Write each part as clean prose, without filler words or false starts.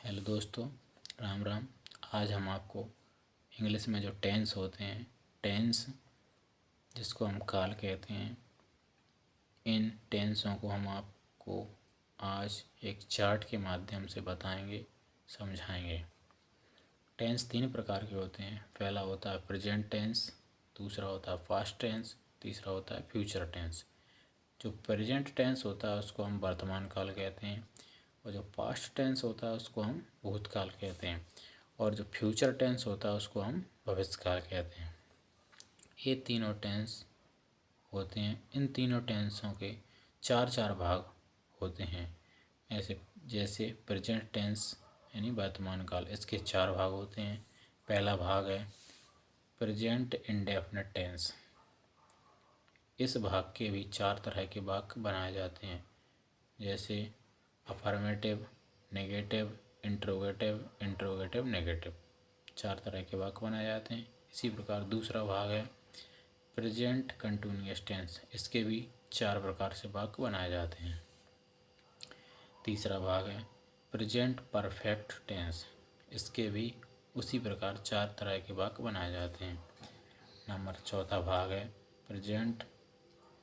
Hello दोस्तों, राम राम। आज हम आपको इंग्लिश में जो टेंस होते हैं, टेंस जिसको हम काल कहते हैं, इन टेंसों को हम आपको आज एक चार्ट के माध्यम से बताएंगे, समझाएंगे। टेंस 3 प्रकार के होते हैं। पहला होता है प्रेजेंट टेंस, दूसरा होता है पास्ट टेंस, तीसरा होता है फ्यूचर टेंस। जो प्रेजेंट टेंस होता है उसको हम वर्तमान काल कहते हैं, और जो पास्ट टेंस होता है उसको हम भूतकाल कहते हैं, और जो फ्यूचर टेंस होता है उसको हम भविष्यकाल कहते हैं। ये तीनों टेंस होते हैं। इन तीनों टेंसों के चार चार भाग होते हैं। ऐसे जैसे प्रेजेंट टेंस यानी वर्तमान काल, इसके 4 भाग होते हैं। पहला भाग है प्रेजेंट इंडेफिनिट टेंस। इस भाग के भी 4 तरह के वाक्य बनाए जाते हैं, जैसे affirmative, negative, interrogative, interrogative negative. 4 तरह के वाक्य बनाए जाते हैं। इसी प्रकार दूसरा भाग है प्रेजेंट कंटिन्यूअस टेंस। इसके भी 4 प्रकार से वाक्य बनाए जाते हैं। तीसरा भाग है प्रेजेंट परफेक्ट टेंस। इसके भी उसी प्रकार 4 तरह के वाक्य बनाए जाते हैं। चौथा भाग है प्रेजेंट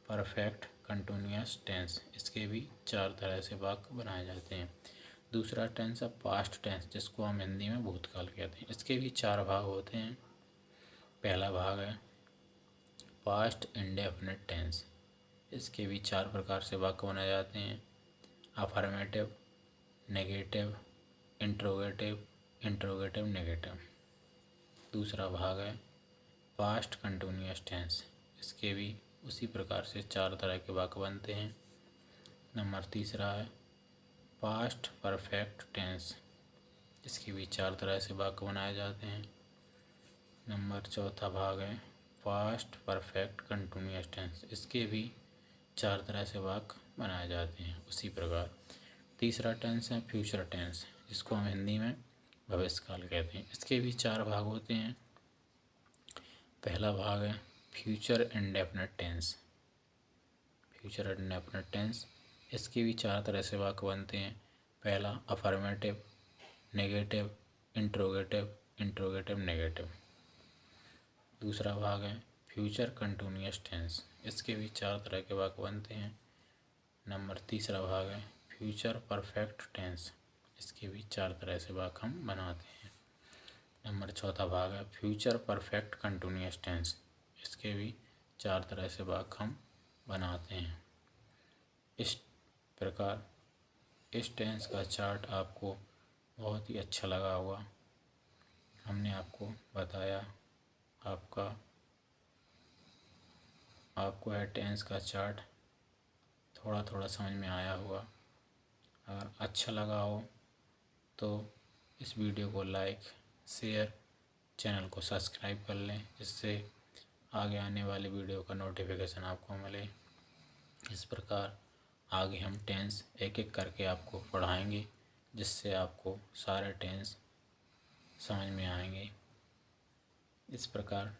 परफेक्ट कंटिन्यूअस टेंस। इसके भी 4 तरह से वाक्य बनाए जाते हैं। दूसरा टेंस है पास्ट टेंस, जिसको हम हिंदी में भूतकाल कहते हैं। इसके भी 4 भाग होते हैं। पहला भाग है पास्ट इंडेफिनिट टेंस। इसके भी 4 प्रकार से वाक्य बनाए जाते हैं। Affirmative, negative, interrogative, interrogative negative. दूसरा भाग है पास्ट कंटिन्यूअस टेंस। इसके भी उसी प्रकार से 4 तरह के वाक्य बनते हैं। तीसरा है पास्ट परफेक्ट टेंस। इसके भी 4 तरह से वाक्य बनाए जाते हैं। चौथा भाग है पास्ट परफेक्ट कंटिन्यूअस टेंस। इसके भी 4 तरह से वाक्य बनाए जाते हैं उसी प्रकार। तीसरा टेंस है फ्यूचर टेंस, जिसको हम हिंदी में भविष्यकाल कहते हैं। इसके भी 4 भाग होते हैं। पहला भाग है future indefinite tense. Future indefinite tense, इसके भी 4 तरह से वाक्य बनते हैं। पहला affirmative, negative, interrogative, interrogative negative. दूसरा भाग है फ्यूचर कंटिन्यूअस टेंस। इसके भी 4 तरह के वाक्य बनते हैं। तीसरा भाग है फ्यूचर परफेक्ट टेंस। इसके भी 4 तरह से वाक्य हम बनाते हैं। चौथा भाग है फ्यूचर परफेक्ट कंटिन्यूअस टेंस। इसके भी 4 तरह से वाक्य हम बनाते हैं। इस प्रकार इस टेंस का चार्ट आपको बहुत ही अच्छा लगा होगा। हमने आपको बताया, आपको है टेंस का चार्ट थोड़ा थोड़ा समझ में आया होगा। अगर अच्छा लगा हो तो इस वीडियो को लाइक, शेयर, चैनल को सब्सक्राइब कर लें, जिससे आगे आने वाली वीडियो का नोटिफिकेशन आपको मिले। इस प्रकार आगे हम टेंस एक एक करके आपको पढ़ाएंगे, जिससे आपको सारे टेंस समझ में आएंगे। इस प्रकार